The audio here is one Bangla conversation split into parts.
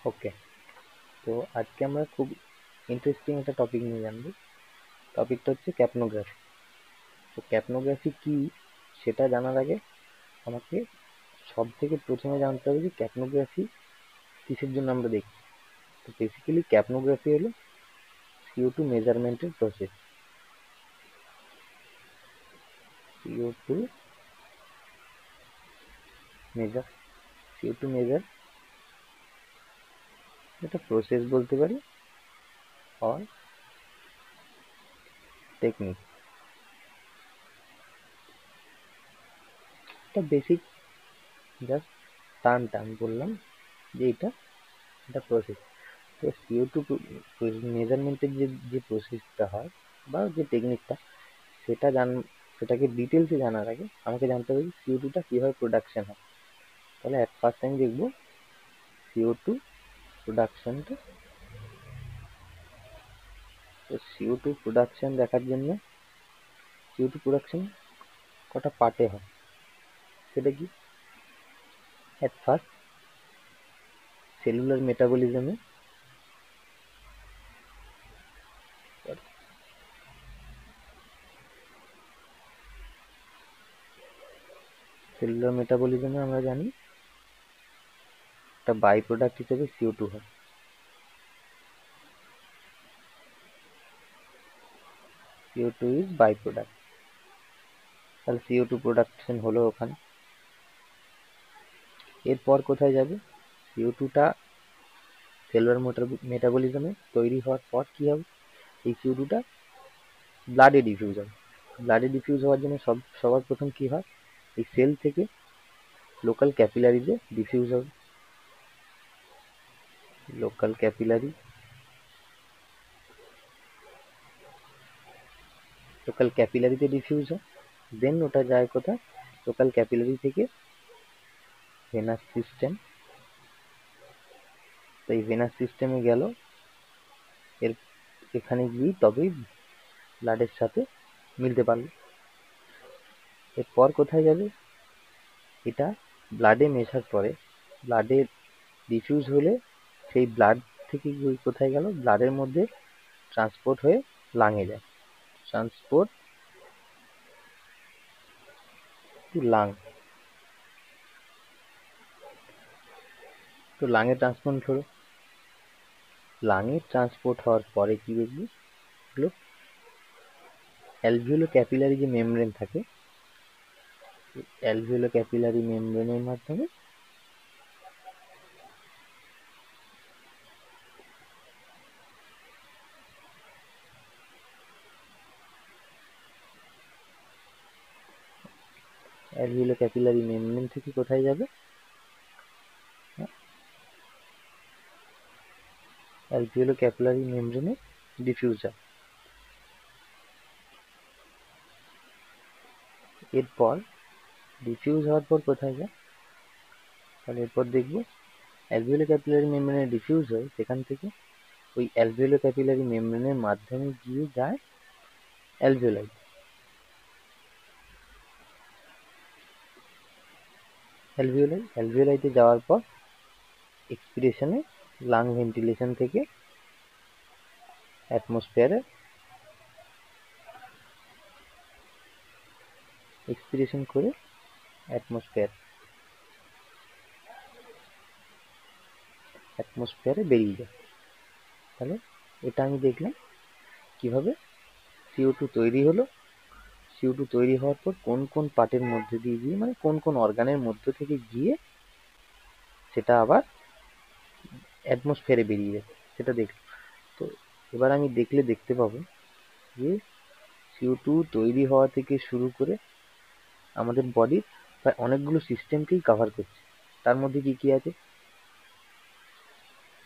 ওকে, তো আজকে আমরা খুব ইন্টারেস্টিং একটা টপিক নিয়ে জানবো। টপিকটা হচ্ছে ক্যাপনোগ্রাফি। তো ক্যাপনোগ্রাফি কি সেটা জানার আগে আমাকে সব থেকে প্রথমে জানতে হবে যে ক্যাপনোগ্রাফি কিসের জন্য আমরা দেখি। তো বেসিক্যালি ক্যাপনোগ্রাফি হলো CO2 মেজারমেন্টের process. CO2 measure CO2 measure এটা প্রসেস বলতে পারি, আর টেকনিক। এটা বেসিক জাস্ট টার্ম বললাম যে এটা প্রসেস। তো CO2 মেজারমেন্টের যে প্রসেসটা হয় বা যে টেকনিকটা, সেটা সেটাকে ডিটেলসে জানার আগে আমাকে জানতে হবে CO2 টা কিভাবে প্রোডাকশন হয়। তাহলে অ্যাট ফার্স্ট আমি দেখবো CO2 প্রোডাকশনটা। তো CO2 প্রোডাকশন দেখার জন্য CO2 প্রোডাকশন কটা পার্টে হয় সেটা কি? অ্যাট ফার্স্ট সেলুলার মেটাবলিজমে আমরা জানি একটা বাই প্রোডাক্ট হিসেবে CO2 হয়। CO2 is by product. তাহলে CO2 প্রোডাকশন হলো ওখানে। এরপর কোথায় যাবে? CO2 টা সেলুলার মেটাবলিজমে তৈরি হওয়ার পর কি হবে? এই CO2 টা ব্লাডে ডিফিউজ হবে। ব্লাডে ডিফিউজ হওয়ার জন্য সবার প্রথম কি হয়? এই সেল থেকে লোকাল ক্যাপিলারিতে ডিফিউজ হবে। লোকাল ক্যাপিলারিতে ডিফিউজ হয়। দেন ওটা যায় কোথায়? লোকাল ক্যাপিলারি থেকে ভেনাস সিস্টেম। তো এই ভেনাস সিস্টেমে গেল, এখানে গিয়ে তবেই ব্লাডের সাথে মিলতে পারলো। এরপর কোথায় যাবে? এটা ব্লাডে মেশার পরে ব্লাডে ডিফিউজ হলে সেই ব্লাড থেকে কোথায় গেল? ব্লাডের মধ্যে ট্রান্সপোর্ট হয়ে লাঙে যায়। Transport to lung. তো লাঙে ট্রান্সপোর্ট হলো। লাঙে ট্রান্সপোর্ট হওয়ার পরে কি দেখবি? হলো অ্যালভিওলো ক্যাপিলারি যে মেমব্রেন থাকে, অ্যালভিওলো ক্যাপিলারি মেমব্রেনের মাধ্যমে অ্যালভিওলো ক্যাপিলারি মেমব্রেন থেকে কোথায় যাবে? অ্যালভিওলো ক্যাপিলারি মেমব্রেনে ডিফিউজ হয়। এরপর ডিফিউজ হওয়ার পর কোথায় যায়? তাহলে এরপর দেখবো অ্যালভিওলো ক্যাপিলারি মেমব্রেনে ডিফিউজ হয়, সেখান থেকে ওই অ্যালভিওলো ক্যাপিলারি মেমব্রেনের মাধ্যমে গিয়ে যায় অ্যালভিওলাই। অ্যালভিওলাইতে যাওয়ার পর এক্সপিরেশনে লাং ভেন্টিলেশন থেকে অ্যাটমসফিয়ারে এক্সপিরেশন করে অ্যাটমসফিয়ারে বেরিয়ে যায়। তাহলে এটা আমি দেখলাম কিভাবে CO2 তৈরি হলো। CO2 তৈরি হওয়ার পর কোন কোন পার্টের মধ্যে দিয়ে গিয়ে, মানে কোন কোন অর্গানের মধ্য থেকে গিয়ে সেটা আবার অ্যাটমসফিয়ারে বেরিয়ে যায়, সেটা দেখলাম। তো এবার আমি দেখতে পাবো যে CO2 তৈরি হওয়া থেকে শুরু করে আমাদের বডির প্রায় অনেকগুলো সিস্টেমকেই কভার করছে। তার মধ্যে কি কি আছে?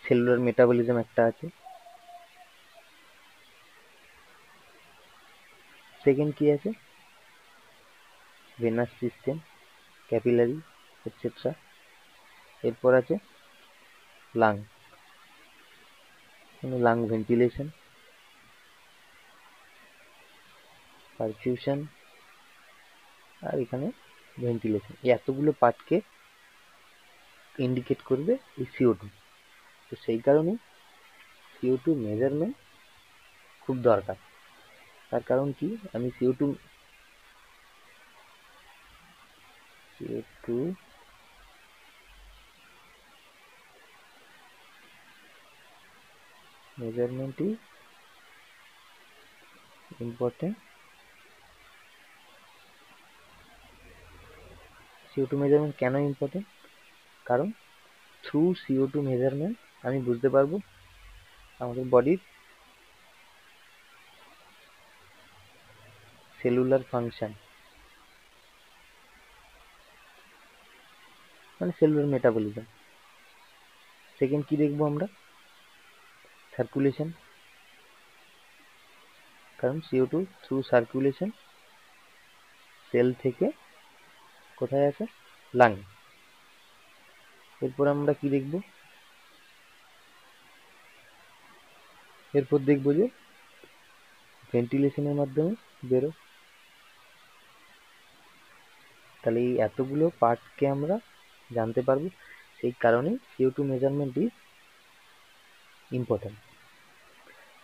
সেলুলার মেটাবলিজম একটা আছে। সেকেন্ড কি আছে? Venous system, capillary, etcetera. এরপর আছে লাং, লাং ভেন্টিলেশন, পারফিউশন, আর এখানে ভেন্টিলেশন। এই এতগুলো পার্টকে ইন্ডিকেট করবে এই CO2। তো সেই কারণে CO2 মেজারমেন্ট খুব দরকার। তার কারণ কি, আমি CO2 measurement is important. CO2 measurement কেন ইম্পর্টেন্ট? কারণ থ্রু CO2 মেজারমেন্ট আমি বুঝতে পারবো আমাদের বডির সেলুলার ফাংশন, মানে সেলুলার মেটাবলিজম। সেকেন্ড কি দেখবো আমরা? সার্কুলেশন, কারণ CO2 থ্রু সার্কুলেশন সেল থেকে কোথায় আসে? লাং। এরপর আমরা কি দেখব? এরপর দেখব যে ভেন্টিলেশনের মাধ্যমে বেরো। তাহলে এই এতগুলো পার্টকে আমরা জানতে পারবো, সেই কারণেই CO2 মেজারমেন্ট ইজ ইম্পর্টেন্ট।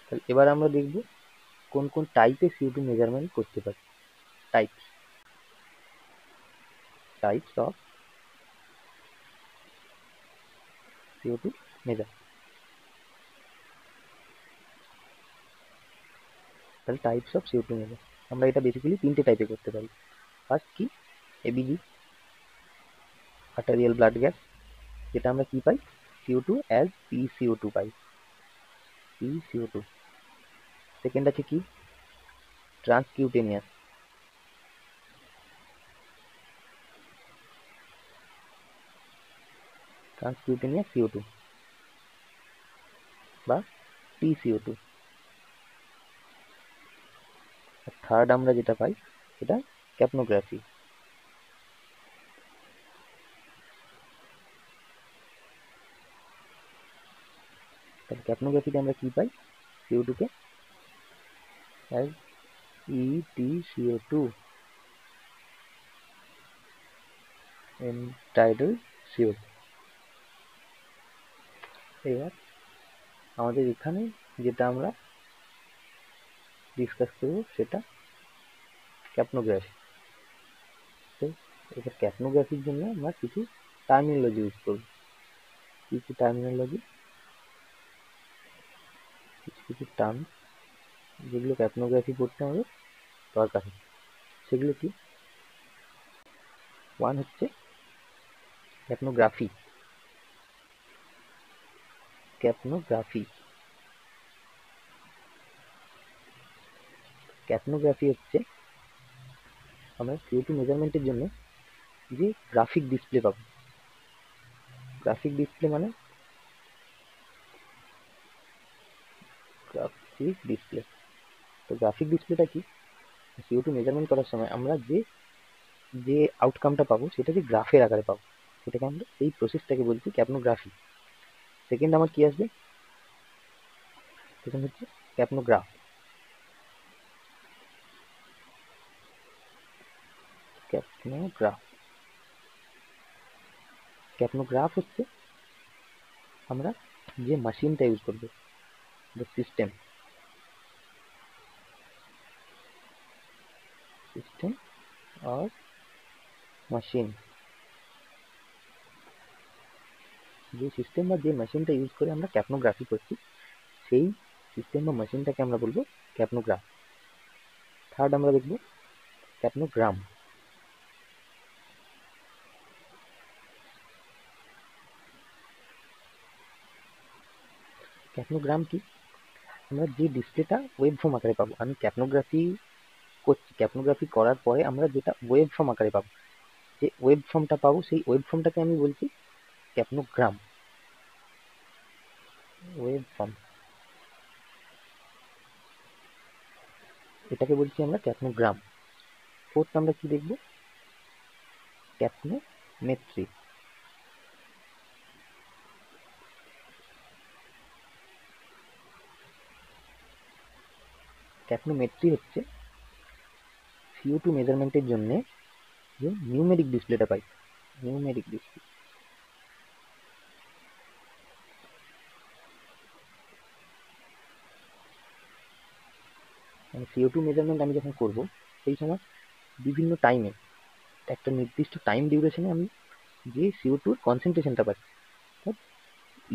তাহলে এবার আমরা দেখব কোন কোন টাইপে CO2 মেজারমেন্ট করতে পারি। Types of CO2 measure. তাহলে টাইপস অফ CO2 মেজার আমরা এটা বেসিক্যালি তিনটে টাইপে করতে পারি। ফার্স্ট কি? ABG, আর্টেরিয়াল ব্লাড গ্যাস, যেটা আমরা কি পাই? CO2 অ্যাজ PCO2 পাই, PCO2। সেকেন্ড আছে কি? ট্রান্সকিউটেনিয়াস, CO2 বা TCO2। আর থার্ড আমরা যেটা পাই সেটা ক্যাপনোগ্রাফি। তাহলে ক্যাপনোগ্রাফিতে আমরা কি পাই? CO2 কে অ্যাজ EtCO2 এন্টাইডল CO2। এবার আমাদের এখানে যেটা আমরা ডিসকাস করব সেটা ক্যাপনোগ্রাফি। তো এবার ক্যাপনোগ্রাফির জন্য আমরা কিছু টার্মিনোলজি ইউজ করব। কিছু টার্মিনোলজি, কিছু টার্ম যেগুলো ক্যাপনোগ্রাফি করতে আমাদের দরকার। সেগুলো কি? ওয়ান হচ্ছে ক্যাপনোগ্রাফি। ক্যাপনোগ্রাফি হচ্ছে আমরা CO2 মেজারমেন্টের জন্য যে গ্রাফিক ডিসপ্লে পাবো। গ্রাফিক ডিসপ্লে মানে তো গ্রাফিক ডিসপ্লেটা কি? CO2 মেজারমেন্ট করার সময় আমরা যে আউটকামটা পাবো সেটা যে গ্রাফের আকারে পাবো, সেটাকে আমরা এই প্রসেসটাকে বলছি ক্যাপনোগ্রাফি। সেকেন্ড আমার কি আসবে? সেকেন্ড হচ্ছে ক্যাপনোগ্রাফ। ক্যাপনোগ্রাফ হচ্ছে আমরা যে মেশিনটা ইউজ করবো, the system or machine, যে সিস্টেম বা যে মেশিনটা ইউজ করে আমরা ক্যাপনোগ্রাফি করছি সেই সিস্টেম বা মেশিনটাকে আমরা বলবো ক্যাপনোগ্রাফ। থার্ড আমরা দেখবো ক্যাপনোগ্রাম। ক্যাপনোগ্রাম কি? আমরা যে ডিসপ্লেটা ওয়েব ফর্ম আকারে পাবো, আমি ক্যাপনোগ্রাফি করছি, ক্যাপনোগ্রাফি করার পরে আমরা যেটা ওয়েব ফর্ম আকারে পাবো, যে ওয়েব ফর্মটা পাবো সেই ওয়েব ফর্মটাকে আমি বলছি ক্যাপনোগ্রাম। ওয়েব ফর্ম, এটাকে বলছি আমরা ক্যাপনোগ্রাম। ফোর্থ আমরা কি দেখবো? ক্যাপনোমেট্রি। ক্যাপনোমেট্রি হচ্ছে CO2 মেজারমেন্টের জন্য যে নিউমেরিক ডিসপ্লেটা পাই, নিউমেরিক ডিসপ্লে। মানে CO2 মেজারমেন্ট আমি যখন করব সেই সময় বিভিন্ন টাইমে একটা নির্দিষ্ট টাইম ডিউরেশনে আমি যে CO2 কনসেন্ট্রেশনটা পাচ্ছি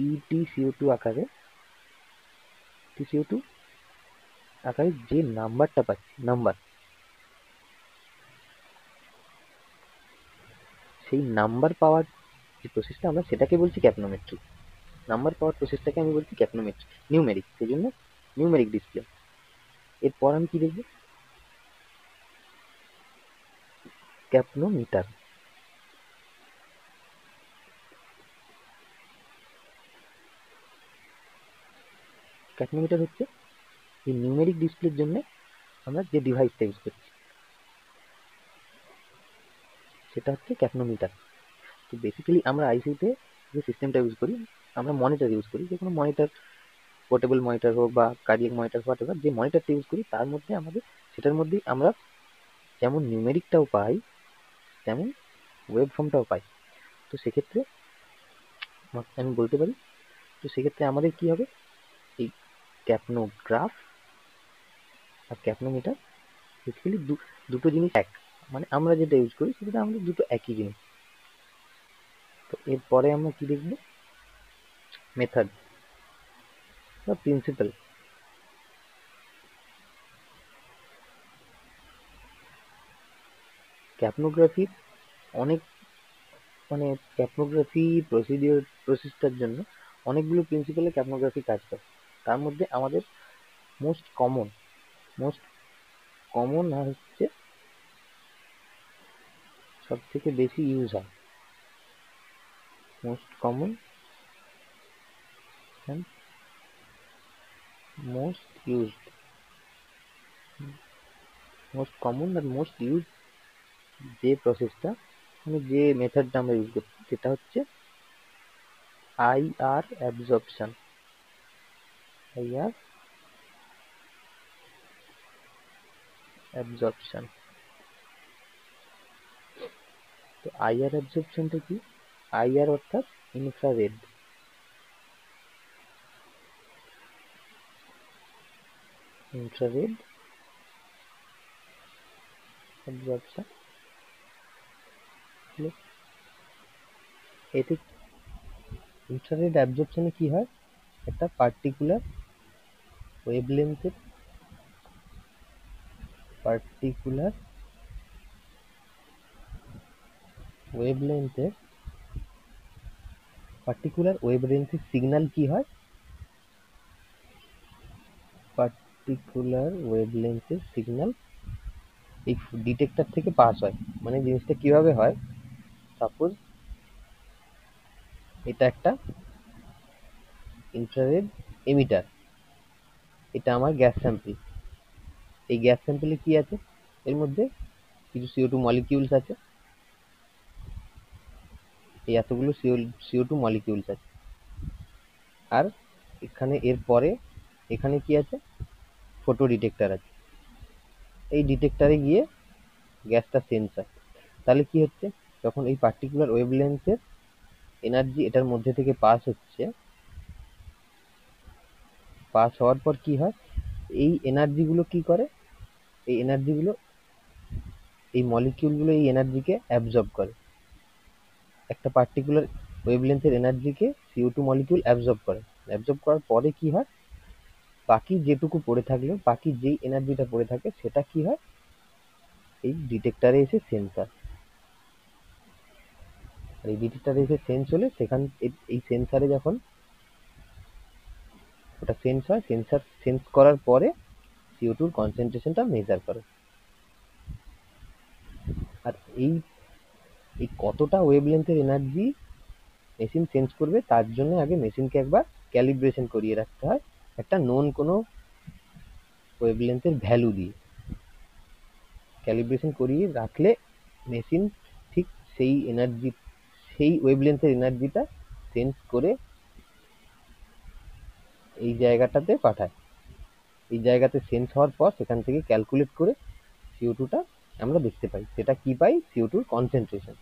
EtCO2 আকারে TCO2 আকারে যে নাম্বারটা পাচ্ছি সেই নাম্বার পাওয়ার যে প্রসেসটা আমরা সেটাকে বলছি ক্যাপনোমেট্রি। নাম্বার পাওয়ার প্রসেসটাকে আমি বলছি ক্যাপনোমেট্রি, নিউমেরিক, সেই জন্য নিউমেরিক ডিসপ্লে। এরপর আমি কি দেখব? ক্যাপনোমিটার। ক্যাপনোমিটার হচ্ছে এই নিউমেরিক ডিসপ্লের জন্য আমরা যে ডিভাইসটা ইউজ করছি সেটা হচ্ছে ক্যাপনোমিটার। তো বেসিক্যালি আমরা আইসিইউতে যে সিস্টেমটা ইউজ করি, আমরা মনিটর ইউজ করি, যে কোনো মনিটর, পোর্টেবল মনিটর হোক বা কার্ডিয়াক মনিটর, হোয়াট এভার, যে মনিটরটা ইউজ করি তার মধ্যে সেটার মধ্যেই আমরা যেমন নিউমেরিকটাও পাই তেমন ওয়েব ফর্মটাও পাই। তো সেক্ষেত্রে আমি বলতে পারি, তো সেক্ষেত্রে আমাদের কি হবে, এই ক্যাপনোগ্রাফ আর ক্যাপনোমিটার বেসিক্যালি দুটো জিনিস এক, মানে আমরা যেটা ইউজ করি সেটা আমাদের দুটো একই জিনিস। তো এরপরে আমরা কি দেখব? মেথড বা প্রিন্সিপাল। ক্যাপনোগ্রাফির অনেক, মানে ক্যাপনোগ্রাফি প্রসেসটার জন্য অনেকগুলো প্রিন্সিপালে ক্যাপনোগ্রাফি কাজ করে। তার মধ্যে আমাদের মোস্ট কমন আর হচ্ছে সব থেকে বেশি ইউজ হয়, most common and most used যে প্রসেসটা, মানে যে মেথডটা আমরা ইউজ করছি সেটা হচ্ছে আইআর অ্যাবজর্পশন। তো আইআর অ্যাবজর্পশনটা কি? আইআর অর্থাৎ ইনফ্রারেড। অ্যাবজর্পশন, এতে ইনফ্রারেড অ্যাবজর্পশনে কি হয়, একটা পার্টিকুলার ওয়েভলেন্থের সিগন্যাল কি হয়, এই ডিটেক্টর থেকে পাস হয়। মানে জিনিসটা কিভাবে হয়, সাপোজ এটা একটা ইনফ্রারেড এমিটার, এটা আমার গ্যাস স্যাম্পল। এই গ্যাস স্যাম্পলে কি আছে, এর মধ্যে কিছু CO2 মলিকিউলস আছে, এই এতগুলো CO2 মলিকিউলস আছে। আর এখানে এরপরে এখানে কি আছে, ফটো ডিটেক্টর আছে। এই ডিটেক্টরে গিয়ে গ্যাসটা সেন্স হয়। তাহলে কি হচ্ছে, যখন এই পার্টিকুলার ওয়েভলেন্থের এনার্জি এটার মধ্যে থেকে পাস হচ্ছে, পাস হওয়ার পর কি হয়, এই এনার্জিগুলো কি করে, এই এনার্জিগুলো, এই মলিকিউলগুলো এই এনার্জিকে অ্যাবজর্ব করে। একটা পার্টিকুলার ওয়েভলেন্থের এনার্জিকে CO2 মলিকিউল অ্যাবজর্ব করার পরে কি হয়, বাকি যেটুকু পড়ে থাকলো, বাকি যেই এনার্জিটা পড়ে থাকে সেটা কি হয়, এই ডিটেক্টরে এসে সেন্স হয়। আর এই ডিটেক্টরে এসে সেন্স হলে এই সেন্সারে যখন ওটা সেন্স হয়, সেন্স করার পরে CO2 কনসেন্ট্রেশনটা মেজার করে। আর এই কতটা ওয়েভলেন্থের এনার্জি মেশিন সেন্স করবে তার জন্য আগে মেশিনকে একবার ক্যালিব্রেশন করিয়ে রাখতে হয় একটা নোন কোনো ওয়েভলেন্থের ভ্যালু দিয়ে। ক্যালিব্রেশন করিয়ে রাখলে মেশিন ঠিক সেই ওয়েভলেন্থের এনার্জিটা সেন্স করে এই জায়গাটাতে পাঠায়। এই জায়গাতে সেন্স হওয়ার পর সেখান থেকে ক্যালকুলেট করে CO2টা আমরা দেখতে পাই। সেটা কি পাই, CO2 কনসেন্ট্রেশন,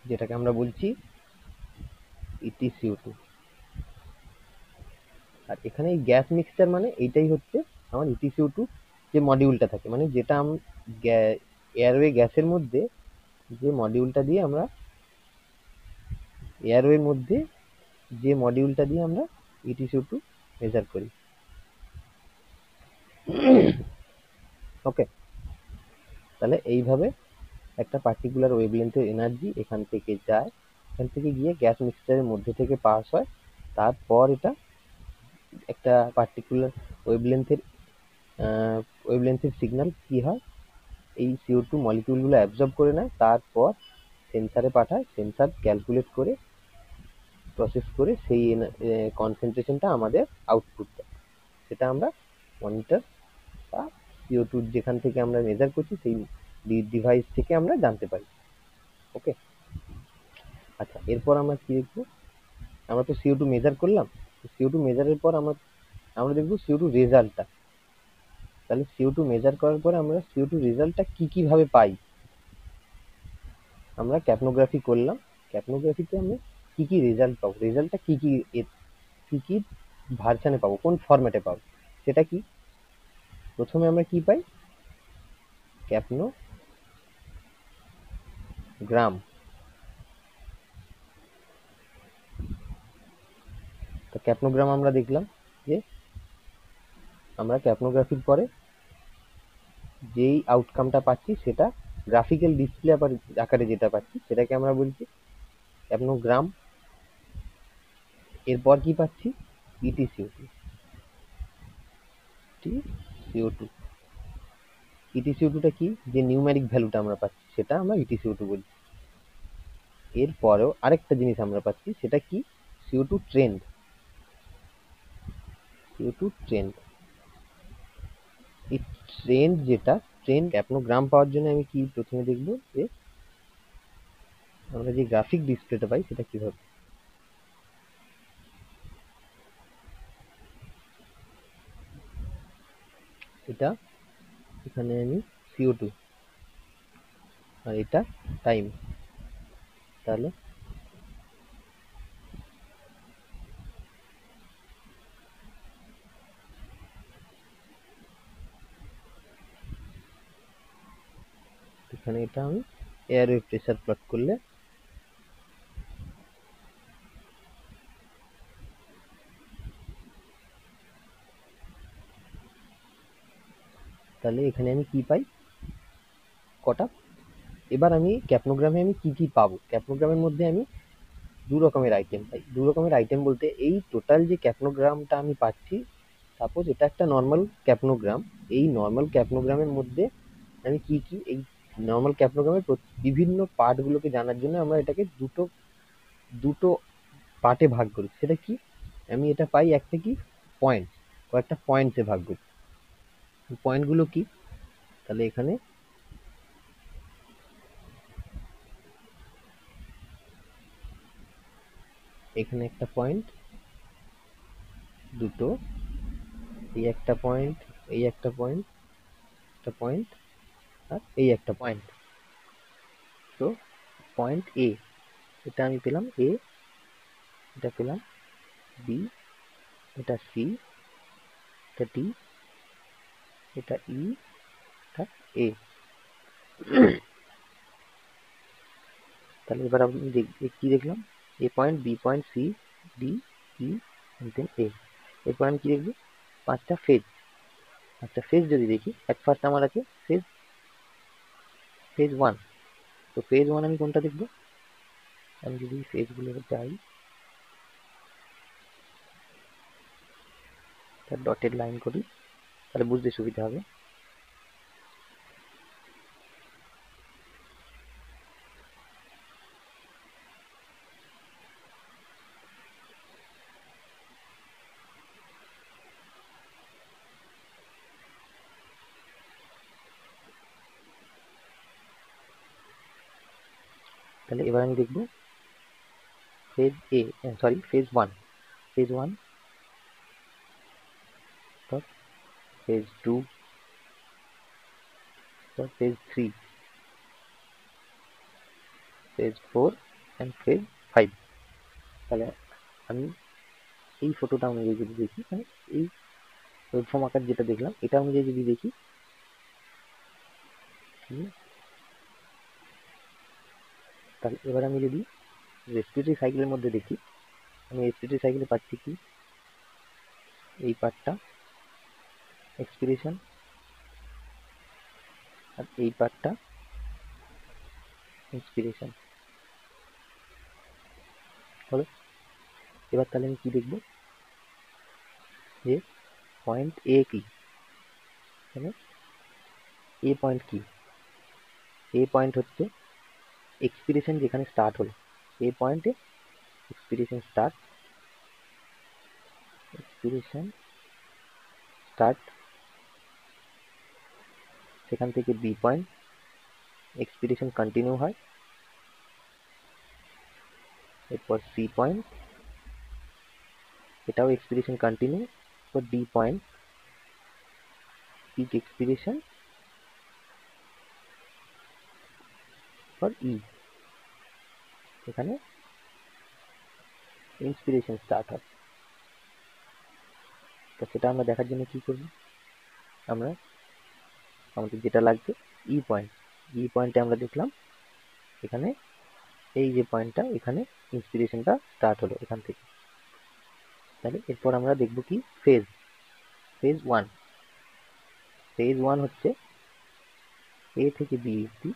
যেটাকে আমরা বলছি EtCO2। আর এখানে এই গ্যাস মিক্সচার মানে এইটাই হচ্ছে আমার EtCO2 যে মডিউলটা থাকে, মানে যেটা এয়ারওয়ে গ্যাসের মধ্যে যে মডিউলটা দিয়ে আমরা এয়ারওয়ের মধ্যে যে মডিউলটা দিয়ে আমরা EtCO2 মেজার করি। ওকে, তাহলে এইভাবে একটা পার্টিকুলার ওয়েভলেন্থের এনার্জি এখান থেকে যায়, এখান থেকে গিয়ে গ্যাস মিক্সচারের মধ্যে থেকে পাস হয়, তারপর এটা একটা পার্টিকুলার ওয়েভলেন্থের সিগন্যাল কি হয়, এই CO2 মলিকিউলগুলো অ্যাবজর্ব করে নেয়, তারপর সেন্সারে পাঠায়, সেন্সার ক্যালকুলেট করে প্রসেস করে সেই কনসেন্ট্রেশনটা আমাদের আউটপুট দেয়, সেটা আমরা মনিটর বা CO2 যেখান থেকে আমরা মেজার করছি সেই ডিভাইস থেকে আমরা জানতে পারি। ওকে, আচ্ছা, এরপর আমরা কি দেখবো, আমরা তো CO2 মেজার করলাম, CO2 মেজারের পর আমরা দেখবো CO2 রেজাল্টটা। তাহলে CO2 মেজার করার পরে আমরা CO2 রেজাল্টটা কি ভাবে পাই, আমরা ক্যাপনোগ্রাফি করলাম, ক্যাপনোগ্রাফিতে আমরা কি রেজাল্ট পাবো, রেজাল্টটা কি ভার্সানে পাবো, কোন ফরম্যাটে পাবো, সেটা কি, প্রথমে আমরা কি পাই, ক্যাপনোগ্রাম। তো ক্যাপনোগ্রাম আমরা দেখলাম যে আমরা ক্যাপনোগ্রাফির পরে যেই আউটকামটা পাচ্ছি সেটা গ্রাফিক্যাল ডিসপ্লে আকারে যেটা পাচ্ছি সেটাকে আমরা বলছি ক্যাপনোগ্রাম। এরপর কি পাচ্ছি, EtCO2। EtCO2টা কি, যে নিউমেরিক ভ্যালুটা আমরা পাচ্ছি সেটা আমরা EtCO2 বলছি। এরপরেও আরেকটা জিনিস আমরা পাচ্ছি, সেটা কি, CO2 ট্রেন্ড। CO2 ট্রেন্ড, এই ট্রেন্ড যেটা ট্রেন্ড ক্যাপনোগ্রাম পাওয়ার জন্য আমি কি প্রথমে দেখবো যে আমরা যে গ্রাফিক ডিসপ্লেটা পাই সেটা কিভাবে। এটা এখানে আমি CO2 আর এটা টাইম, তাহলে এখানে এটা আমি এয়ারওয়ে প্রেসার প্লট করলে তাহলে এখানে আমি কি পাই, কটা। এবার আমি ক্যাপনোগ্রামে আমি কি পাবো, ক্যাপনোগ্রামের মধ্যে আমি দু রকমের আইটেম পাই, দু রকমের আইটেম বলতে এই টোটাল যে ক্যাপনোগ্রামটা আমি পাচ্ছি, সাপোজ এটা একটা নর্মাল ক্যাপনোগ্রাম, এই নর্মাল ক্যাপনোগ্রামের মধ্যে আমি কি এই নর্মাল ক্যাপনোগ্রামের বিভিন্ন পার্টগুলোকে জানার জন্য আমরা এটাকে দুটো দুটো পার্টে ভাগ করি, সেটা কি, আমি এটা পাই একটা কি পয়েন্ট, কয়েকটা পয়েন্টসে ভাগ করি, পয়েন্টগুলো কি, তাহলে এখানে একটা পয়েন্ট, দুটো, এই একটা পয়েন্ট, এই একটা পয়েন্ট, একটা পয়েন্ট, আর এই একটা পয়েন্ট। তো পয়েন্ট এ, এটা আমি পেলাম এ, এটা পেলাম বি, এটা সি, এটা ডি, এটা ই, এটা এ। তাহলে এবার আমি কি দেখলাম, A point, B point, C, D, E, then A. এরপর আমি কি দেখবো, পাঁচটা ফেজ। আচ্ছা, ফেজ যদি দেখি, এক ফার্স্ট আমার আছে ফেজ ওয়ান। তো ফেজ ওয়ান আমি কোনটা দেখবো, আমি যদি ফেজগুলো যাই, তার ডটেড লাইন করি তাহলে বুঝতে সুবিধা হবে। তাহলে এবার আমি দেখবো phase A, sorry phase one, phase one, phase two, phase three, phase four and phase five. তাহলে আমি এই ফটোটা অনুযায়ী যদি দেখি, মানে এই ওয়েবফর্ম আকার যেটা দেখলাম এটা অনুযায়ী যদি দেখি, তাহলে এবার আমি যদি রেসপিরেটরি সাইকেলের মধ্যে দেখি, আমি রেসপিরেটরি সাইকেলে পাচ্ছি কি, এই পার্টটা এক্সপিরেশন আর এই পার্টটা ইন্সপিরেশন হলো। এবার তাহলে আমি কি দেখব, যে পয়েন্ট এ কি, মানে এ পয়েন্ট কি, এ পয়েন্ট হচ্ছে এক্সপিরেশন যেখানে স্টার্ট হলো, এ পয়েন্টে এক্সপিরেশন স্টার্ট, এক্সপিরেশন স্টার্ট, সেখান থেকে বি পয়েন্ট এক্সপিরেশন কন্টিনিউ হয়, এরপর সি পয়েন্ট এটাও এক্সপিরেশন কন্টিনিউ, এরপর D point peak expiration, for E এখানে ইন্সপিরেশন স্টার্ট হয়। তো সেটা আমরা দেখার জন্য কি করব, আমরা আমাদের যেটা লাগবে ই পয়েন্ট, ই পয়েন্টে আমরা দেখলাম এখানে এই যে পয়েন্টটা, এখানে ইন্সপিরেশনটা স্টার্ট হলো এখান থেকে। তাহলে এরপর আমরা দেখব কি phase, phase one, phase one হচ্ছে এ থেকে বি অব্দি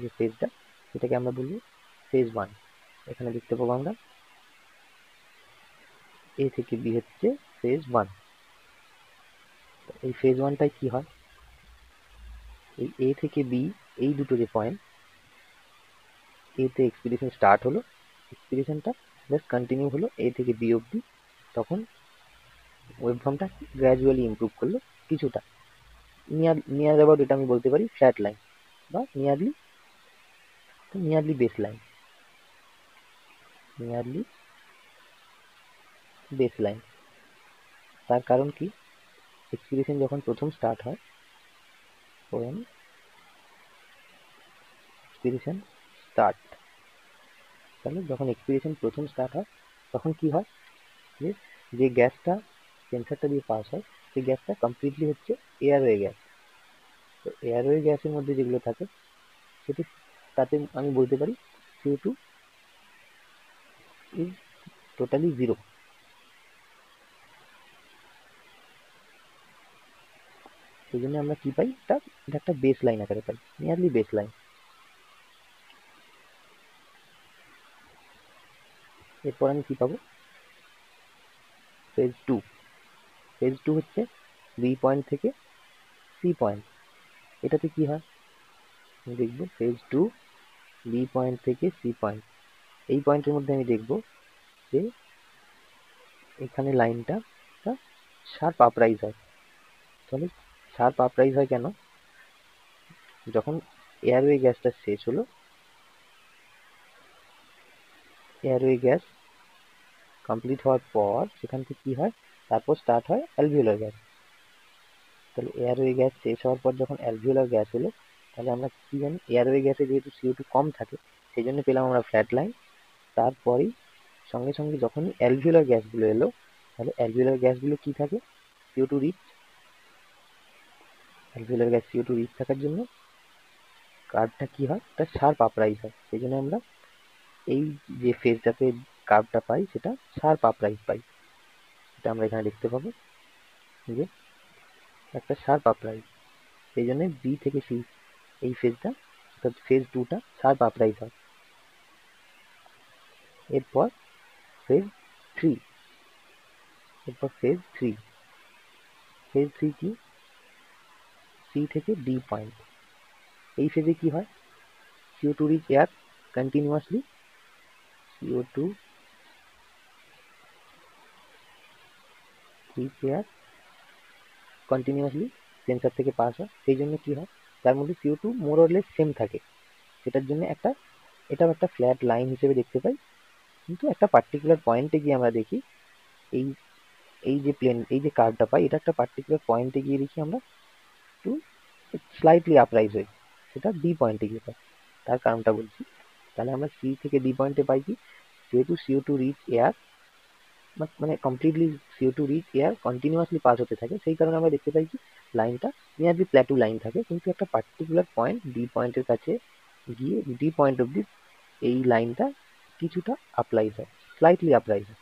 যে ফেজটা, সেটাকে আমরা বলবো ফেজ ওয়ান। এখানে দেখতে পাবো আমরা এ থেকে বি হচ্ছে ফেজ ওয়ান। এই ফেজ ওয়ানটায় কি হয়, এই এ থেকে বি এই দুটো যে পয়েন্ট, এতে এক্সপিরেশন স্টার্ট হলো, এক্সপিরেশনটা জাস্ট কন্টিনিউ হলো এ থেকে বি অব্দি, তখন ওয়েবফর্মটা গ্র্যাজুয়ালি ইমপ্রুভ করলো কিছুটা, নিয়ার অ্যাবাউট এটা আমি বলতে পারি ফ্ল্যাট লাইন বা nearly base line, nearly base line. তার কারণ কি, এক্সপিরেশন যখন প্রথম স্টার্ট হয়, when এক্সপিরেশন স্টার্ট, তাহলে যখন এক্সপিরেশন প্রথম স্টার্ট হয় তখন কি হয়, যে গ্যাসটা সেন্সারটা দিয়ে পাস হয় সেই গ্যাসটা কমপ্লিটলি হচ্ছে এয়ারওয়ে গ্যাস। তো এয়ারওয়ে গ্যাসের মধ্যে যেগুলো থাকে সেটি, তাতে আমি বলতে পারি CO2 ইজ টোটালি জিরো। সেই জন্য আমরা কি পাই, এটা একটা বেস লাইন আকারে পাই, নিয়ারলি বেস লাইন। এরপর আমি কি পাবো, ফেজ টু, ফেজ টু হচ্ছে বি পয়েন্ট থেকে সি পয়েন্ট। এটাতে কি হয় দেখব, ফেজ টু বি পয়েন্ট থেকে সি পয়েন্ট, এই পয়েন্টের মধ্যে আমি দেখব যে এখানে লাইনটা শার্প আপরাইজ হয়। তাহলে শার্প আপরাইজ হয় কেন, যখন এয়ারওয়ে গ্যাসটা শেষ হলো, এয়ারওয়ে গ্যাস কমপ্লিট হওয়ার পর সেখান থেকে কি হয়, তারপর স্টার্ট হয় অ্যালভিওলার গ্যাস। তাহলে এয়ারওয়ে গ্যাস শেষ হওয়ার পর যখন অ্যালভিওলার গ্যাস হলো, তাহলে আমরা কি জানি, এয়ারওয়ে গ্যাসে যেহেতু CO2 কম থাকে সেই জন্য পেলাম আমরা ফ্ল্যাট লাইন। তারপরেই সঙ্গে সঙ্গে যখনই অ্যালভিওলার গ্যাসগুলো এলো, তাহলে অ্যালভিওলার গ্যাসগুলো কি থাকে, CO2 rich, alveolar gas CO2 rich থাকার জন্য কার্ভটা কি হয়, একটা শার্প আপরাইজ হয়। সেই জন্য আমরা এই যে ফেজটাতে কার্ভটা পাই সেটা শার্প আপরাইজ পাই, এটা আমরা এখানে দেখতে পাবো যে একটা শার্প আপরাইজ। সেই জন্য বি থেকে সি এই ফেজটা, অর্থাৎ ফেজ টুটা শার্প আপরাইজ হয়। এরপর ফেজ থ্রি, এরপর ফেজ থ্রি, ফেজ থ্রি কি, সি থেকে ডি পয়েন্ট। এই ফেজে কি হয়, CO2 rich air continuously, CO2 rich air continuously sensor থেকে পাস হয়। সেই জন্য কি হয়, তার মধ্যে CO2 more or less same থাকে, সেটার জন্য একটা, এটাও একটা ফ্ল্যাট লাইন হিসেবে দেখতে পাই। কিন্তু একটা পার্টিকুলার পয়েন্টে গিয়ে আমরা দেখি এই এই যে প্লেন, এই যে কার্ভটা পাই, এটা একটা পার্টিকুলার পয়েন্টে গিয়ে দেখি আমরা একটু স্লাইটলি আপরাইজ হই, সেটা ডি পয়েন্টে গিয়ে পাই। তার কারণটা বলছি, তাহলে আমরা সি থেকে ডি পয়েন্টে পাই কি, যেহেতু CO2 রিচ এয়ার মানে completely CO2 rich air continuously pass হতে থাকে, সেই কারণে আমরা দেখতে পাই কি লাইনটা নিয়ারলি প্ল্যাটু লাইন থাকে, কিন্তু একটা পার্টিকুলার পয়েন্ট ডি পয়েন্টের কাছে গিয়ে ডি পয়েন্ট অব্দি এই লাইনটা কিছুটা আপরাইজ হয়, স্লাইটলি আপরাইজ হয়।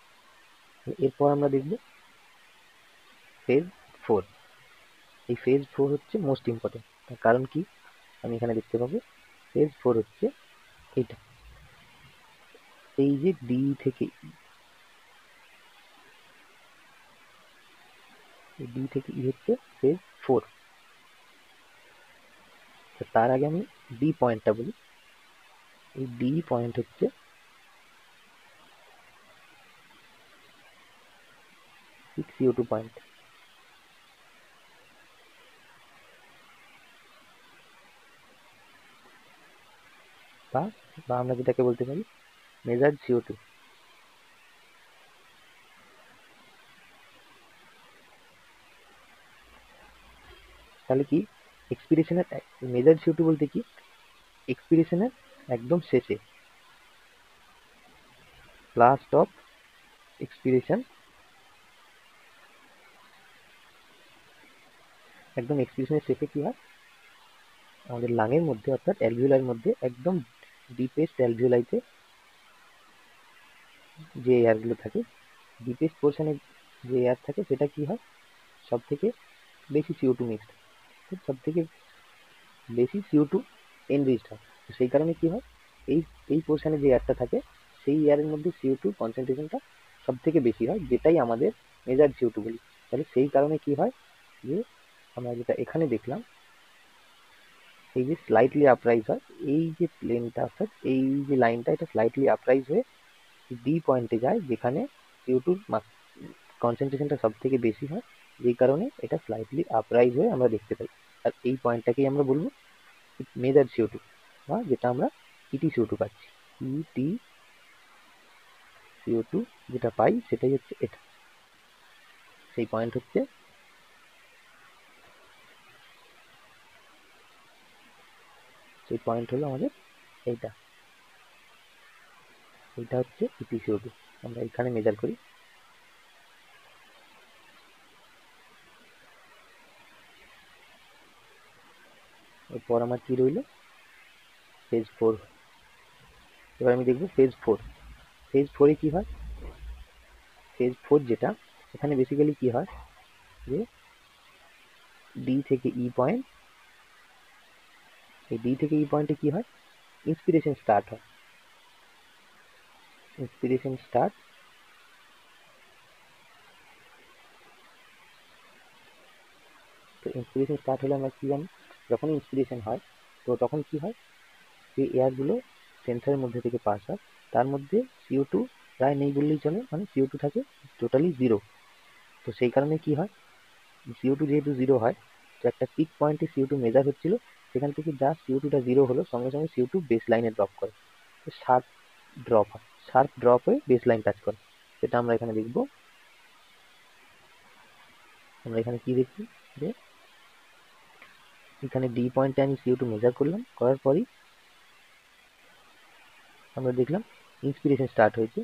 এরপর আমরা দেখব ফেজ 4। এই ফেজ 4 হচ্ছে মোস্ট ইম্পর্টেন্ট, তার কারণ কি আমি এখানে দেখতে পাবো ফেজ 4 হচ্ছে এইটা, এই যে ডি থেকে ই হচ্ছে ফেজ 4। তার আগে আমি ডি পয়েন্টটা বলি। এই ডি পয়েন্ট হচ্ছে CO2 পয়েন্ট, বা আমরা যেটাকে বলতে পারি মেজার্ড CO2। তাহলে কি এক্সপিরেশনের মেজার্ড CO2 বলতে কি এক্সপিরেশনের একদম শেষে, লাস্ট অফ এক্সপিরেশন, একদম এক্সপিরেশনের শেষে কি হয় আমাদের লাঙের মধ্যে অর্থাৎ অ্যালভিওলার মধ্যে একদম ডিপেস্ট অ্যালভিওলাইতে যে এয়ারগুলো থাকে, ডিপেস্ট পোর্শনে যে এয়ার থাকে সেটা কি হয় সব থেকে বেশি CO2 মিক্সড, সব থেকে বেশি CO2 এনরিচড হয়। সেই কারণে কি হয় এই পোর্শনে যে এয়ারটা থাকে সেই এয়ারের মধ্যে CO2 কনসেন্ট্রেশনটা সব থেকে বেশি হয়, যেটাই আমাদের মেজার্ড CO2 বলি। তাহলে সেই কারণে কি হয় যে আমরা যেটা এখানে দেখলাম এই যে স্লাইটলি আপরাইজ হয়, এই যে প্লেনটা অর্থাৎ এই যে লাইনটা এটা স্লাইটলি আপরাইজ হয়ে ডি পয়েন্টে যায় যেখানে CO2 কনসেন্ট্রেশনটা সব থেকে বেশি হয়, যেই কারণে এটা স্লাইটলি আপরাইজ হয়ে আমরা দেখতে পাই। আর এই পয়েন্টটাকেই আমরা বলবো মেজার CO2, বা যেটা আমরা ইটি CO2 পাচ্ছি, ইটি CO2 যেটা পাই সেটাই হচ্ছে এটা, সেই পয়েন্ট হচ্ছে হলো আমাদের এইটা, এটা হচ্ছে ইটি CO2 আমরা এখানে মেজার করি। এরপর আমার কি রইল ফেজ 4। এবার আমি দেখবো ফেজ 4। ফেজ 4 এ কি হয়, ফেজ 4 যেটা এখানে বেসিক্যালি কি হয় যে ডি থেকে ই পয়েন্ট, এই ডি থেকে ই পয়েন্টে কি হয় ইন্সপিরেশন স্টার্ট হয়, ইন্সপিরেশন স্টার্ট, তো ইন্সপিরেশন স্টার্ট হলে আমরা কি জানি যখন ইন্সপিরেশন হয় তো তখন কি হয় যে এয়ারগুলো সেন্সারের মধ্যে থেকে পাস হয়, তার মধ্যে CO2 প্রায় নেই বললেই চলে, মানে CO2 থাকে টোটালি জিরো। তো সেই কারণে কি হয় CO2 যেহেতু জিরো হয়, তো একটা পিক পয়েন্টে CO2 মেজার হচ্ছিল, সেখান থেকে যা CO2টা জিরো হলো সঙ্গে সঙ্গে CO2 বেস লাইনে ড্রপ করে, তো শার্প ড্রপ হয়, শার্প ড্রপ হয়ে বেস লাইন টাচ করে। সেটা আমরা এখানে দেখব। আমরা এখানে কি দেখছি যে এখানে ডি পয়েন্টে আমি CO2 মেজার করলাম, করার পরই আমরা দেখলাম ইন্সপিরেশন স্টার্ট হয়েছে।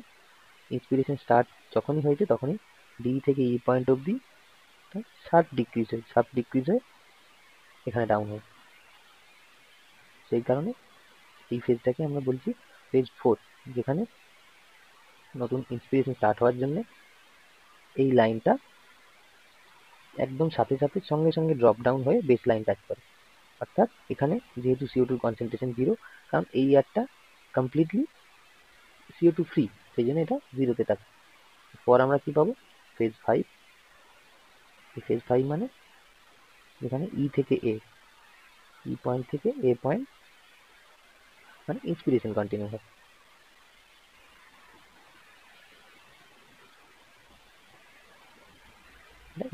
ইন্সপিরেশন স্টার্ট যখনই হয়েছে তখনই ডি থেকে ই পয়েন্ট অব্দি শার্প ডিক্রিজ হয়ে এখানে ডাউন হয়। সেই কারণে এই ফেজটাকে আমরা বলছি ফেজ 4, যেখানে নতুন ইন্সপিরেশন স্টার্ট হওয়ার জন্য এই লাইনটা একদম সাথে সাথে সঙ্গে সঙ্গে ড্রপ ডাউন হয়ে বেস লাইন টাচ করে, অর্থাৎ এখানে যেহেতু CO2 কনসেন্ট্রেশন জিরো, কারণ এই এয়ারটা কমপ্লিটলি CO2 ফ্রি, সেই জন্য এটা জিরোতে টাচ। পর আমরা কি পাবো ফেজ 5। ফেজ 5 মানে যেখানে ই থেকে এ, ই পয়েন্ট থেকে এ পয়েন্ট মানে ইন্সপিরেশন কন্টিনিউ হয়।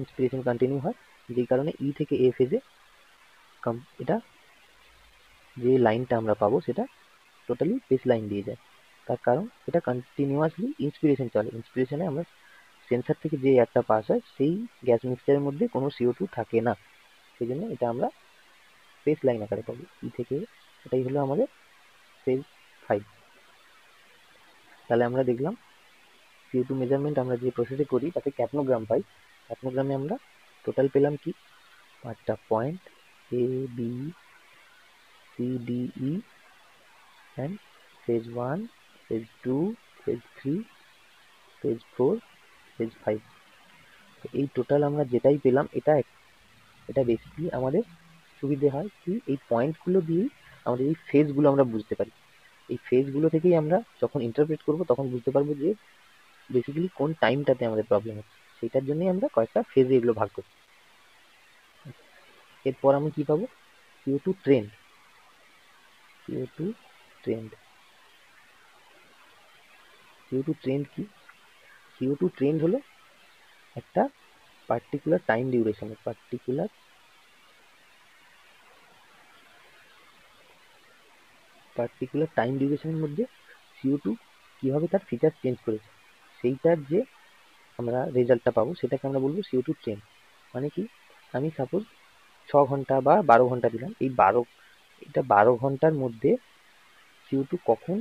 ইন্সপিরেশন কন্টিনিউ হয় যেই কারণে ই থেকে এ ফেজে এটা যে লাইনটা আমরা পাবো সেটা টোটালি বেস লাইন দিয়ে যায়, তার কারণ এটা কন্টিনিউয়াসলি ইন্সপিরেশন চলে। ইন্সপিরেশনে আমরা সেন্সার থেকে যে এয়ারটা পাস হয় সেই গ্যাস মিক্সচারের মধ্যে কোনো CO2 থাকে না, সেই জন্য এটা আমরা বেস লাইন আকারে পাবো ই থেকে। এটাই হলো আমাদের ফেজ 5। তাহলে আমরা দেখলাম CO2 মেজারমেন্ট আমরা যে প্রসেসে করি তাতে ক্যাপনোগ্রাম পাই। ক্যাপনোগ্রামে আমরা টোটাল পেলাম কি 5টা point A B C D E and phase 1, phase 2, phase 3, phase 4, phase 5। তো এই টোটাল আমরা যেটাই পেলাম এটা বেসিক্যালি আমাদের সুবিধে হয় কি এই পয়েন্টগুলো দিয়েই আমাদের এই ফেজগুলো আমরা বুঝতে পারি। এই ফেজগুলো থেকেই আমরা যখন ইন্টারপ্রেট করব তখন বুঝতে পারবো যে বেসিক্যালি কোন টাইমটাতে আমাদের প্রবলেম হচ্ছে, সেটার জন্যই আমরা কয়েকটা ফেজে এগুলো ভাগ করছি। এরপর আমি কি পাবো, CO2 trend. CO2 trend CO2 trend কি? CO2 ট্রেন্ড হলো একটা পার্টিকুলার টাইম ডিউরেশনের মধ্যে CO2 কিভাবে তার ফিচার চেঞ্জ করেছে সেইটার যে আমরা রেজাল্টটা পাবো সেটাকে আমরা বলবো CO2 ট্রেন্ড। মানে কি, আমি সাপোজ 6 ঘন্টা বা 12 ঘন্টা দিলাম, এই 12 ঘন্টার মধ্যে CO2 কখন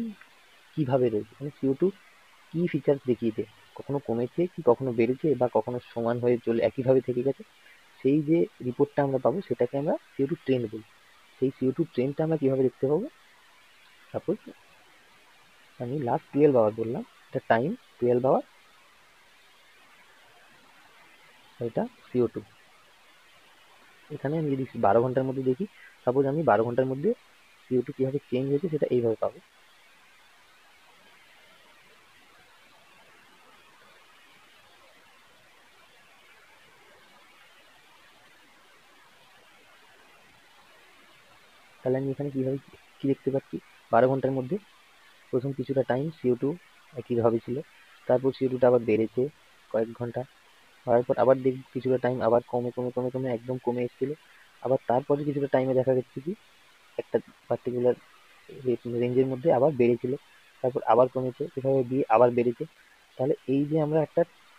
কিভাবে রয়েছে, মানে CO2 কি ফিচার দেখিয়েছে, কখনো কমেছে কি কখনো বেড়েছে বা কখনো সমান হয়ে চলে একইভাবে থেকে গেছে, সেই যে রিপোর্টটা আমরা পাবো সেটাকে আমরা CO2 ট্রেন্ড বলি। সেই CO2 ট্রেন্ডটা আমরা কিভাবে দেখতে পাবো, সাপোজ আমি লাস্ট 12 আওয়ার বললাম, এটা টাইম 12 আওয়ার, এটা CO2। এখানে আমি যদি 12 ঘন্টার মধ্যে দেখি, সাপোজ আমি 12 ঘন্টার মধ্যে CO2 কিভাবে চেঞ্জ হয়েছে সেটা এইভাবে পাবো। তাহলে আমি এখানে কিভাবে কি দেখতে পাচ্ছি, 12 ঘন্টার মধ্যে প্রথম কিছুটা টাইম CO2 একইভাবে ছিল, তারপর CO2 টা আবার বেড়েছে কয়েক ঘন্টা, বাড়ার পর আবার দেখি কিছুটা টাইম আবার কমে কমে কমে কমে একদম কমে এসেছিল, আবার তারপরে কিছুটা টাইমে দেখা যাচ্ছে কি একটা পার্টিকুলার রেঞ্জের মধ্যে আবার বেড়েছিল, তারপর আবার কমেছে, এভাবে দিয়ে আবার বেড়েছে। তাহলে এই যে আমরা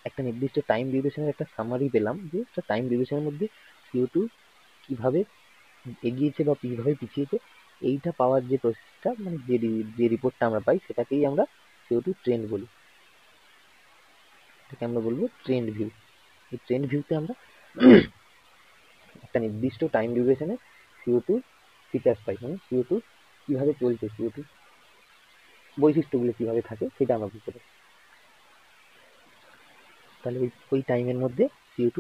একটা নির্দিষ্ট টাইম ডিউরেশনের একটা সামারি পেলাম, যে একটা টাইম ডিউরেশনের মধ্যে CO2 কিভাবে এগিয়েছে বা কিভাবে পিছিয়েছে, এইটা পাওয়ার যে প্রসেসটা, মানে যে রিপোর্টটা আমরা পাই সেটাকেই আমরা CO2 ট্রেন্ড বলি। এটাকে আমরা বলবো ট্রেন্ড ভিউ। এই ট্রেন্ড ভিউতে আমরা একটা নির্দিষ্ট টাইম ডিউরেশনে CO2 ফিচার্স পাই, মানে CO2 কিভাবে চলছে, CO2 বৈশিষ্ট্যগুলো কিভাবে থাকে সেটা আমরা বুঝতে পারি। তাহলে ওই টাইমের মধ্যে CO2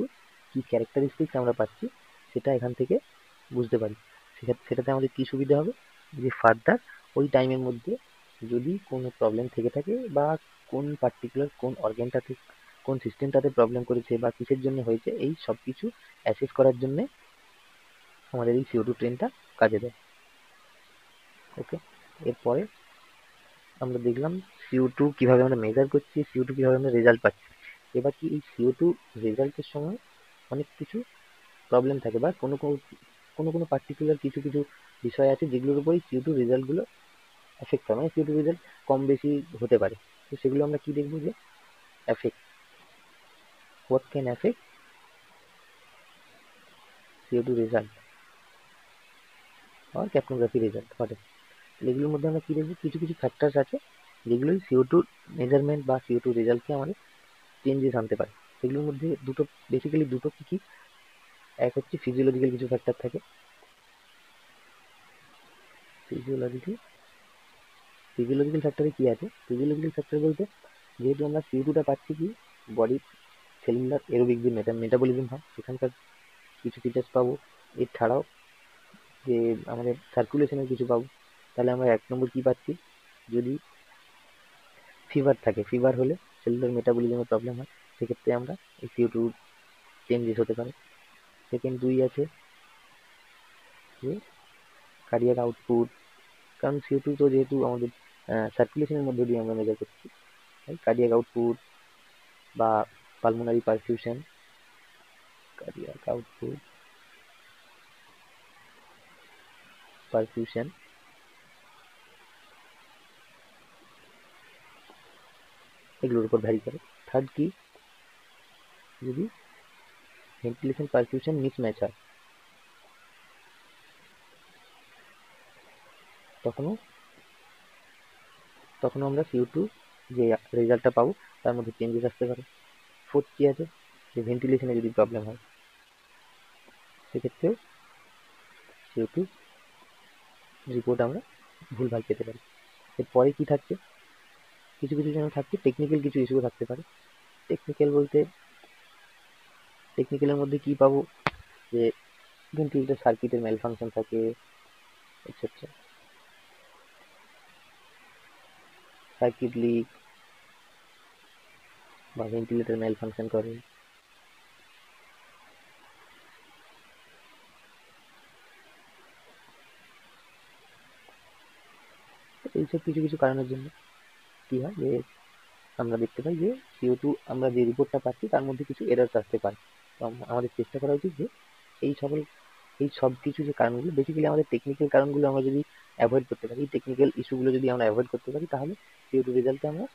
কি ক্যারেক্টারিস্টিক্স আমরা পাচ্ছি সেটা এখান থেকে বুঝতে পারি। সেটাতে আমাদের কি সুবিধা হবে, যে ফার্দার ওই টাইমের মধ্যে যদি কোনো প্রবলেম থেকে থাকে বা কোন পার্টিকুলার কোন অর্গ্যানটাতে কোন সিস্টেমটাতে প্রবলেম করেছে বা কিসের জন্য হয়েছে, এই সব কিছু অ্যাসেস করার জন্য আমাদের এই CO2 ট্রেনটা কাজে দেয়। ওকে, এরপরে আমরা দেখলাম CO2 কিভাবে আমরা মেজার করছি, CO2 কিভাবে আমরা রেজাল্ট পাচ্ছি। এবার কি এই CO2 রেজাল্টের সময় অনেক কিছু প্রবলেম থাকে বা কোনো পার্টিকুলার কিছু কিছু বিষয় আছে যেগুলোর উপরই CO2 রেজাল্টগুলো এফেক্ট হয়, মানে CO2 রেজাল্ট কম বেশি হতে পারে। তো সেগুলো আমরা কি দেখবো, যে effect, what can effect CO2 result আর ক্যাপনোগ্রাফি রেজাল্ট হবে। এগুলোর মধ্যে আমরা কি দেখবো, কিছু কিছু ফ্যাক্টরস আছে যেগুলোই CO2 মেজারমেন্ট বা CO2 রেজাল্টকে আমাদের চেঞ্জেস আনতে পারে। সেগুলোর মধ্যে বেসিক্যালি দুটো কি কি, এক হচ্ছে ফিজিওলজিক্যাল কিছু ফ্যাক্টর থাকে, ফিজিওলজিক্যাল ফ্যাক্টরে কি আছে, ফিজিওলজিক্যাল ফ্যাক্টর বলতে যেহেতু আমরা CO2 টা পাচ্ছি কি বডির সেলুলার এরোবিক যে মেটাবলিজম হয় সেখানকার কিছু ফিচার্স পাবো, এছাড়াও যে আমাদের সার্কুলেশনের কিছু পাবো। তাহলে আমরা 1 নম্বর কি পাচ্ছি, যদি ফিভার থাকে, ফিভার হলে সেলুলার মেটাবলিজমের প্রবলেম হয়, সেক্ষেত্রে আমরা এই CO2 চেঞ্জেস হতে পারে। সেকেন্ড 2 আছে যে কার্ডিয়াক আউটপুট, কারণ CO2 তো যেহেতু আমাদের সার্কুলেশনের মধ্যে দিয়ে আমরা মেজার করছি, তাই কার্ডিয়াক আউটপুট বা pulmonary perfusion, cardiac output perfusion এগুলোর উপর ভ্যারি করে। থার্ড কি, যদি ভেন্টিলেশন পারফিউশন মিসম্যাচ হয় তখনও আমরা CO2 যে রেজাল্টটা পাবো তার মধ্যে চেঞ্জেস আসতে পারে। ফোর্থ কি আছে, যে ভেন্টিলেশনে যদি প্রবলেম হয় সেক্ষেত্রেও CO2 রিপোর্ট আমরা ভুলভাল পেতে পারি। এরপরে কি থাকছে, কিছু কিছু যেন থাকছে টেকনিক্যাল কিছু ইস্যু থাকতে পারে। টেকনিক্যাল বলতে টেকনিক্যালের মধ্যে কি পাবো, যে ভেন্টিলেটর সার্কিটের ম্যাল ফাংশন থাকে এটসেট্রা, সার্কিট লিক বা ভেন্টিলেটর ম্যাল ফাংশন করে। এইসব কিছু কিছু কারণের জন্য কি হয়, যে আমরা দেখতে পাই যে CO2 আমরা যে রিপোর্টটা পাচ্ছি তার মধ্যে কিছু এরার আসতে পারে। তো আমাদের চেষ্টা করা উচিত যে এই সকল এই সব কিছু যে কারণগুলো, বেসিক্যালি আমাদের টেকনিক্যাল কারণগুলো আমরা যদি অ্যাভয়েড করতে পারি, টেকনিক্যাল ইস্যুগুলো যদি আমরা অ্যাভয়েড করতে পারি, তাহলে CO2 রেজাল্টে আমরা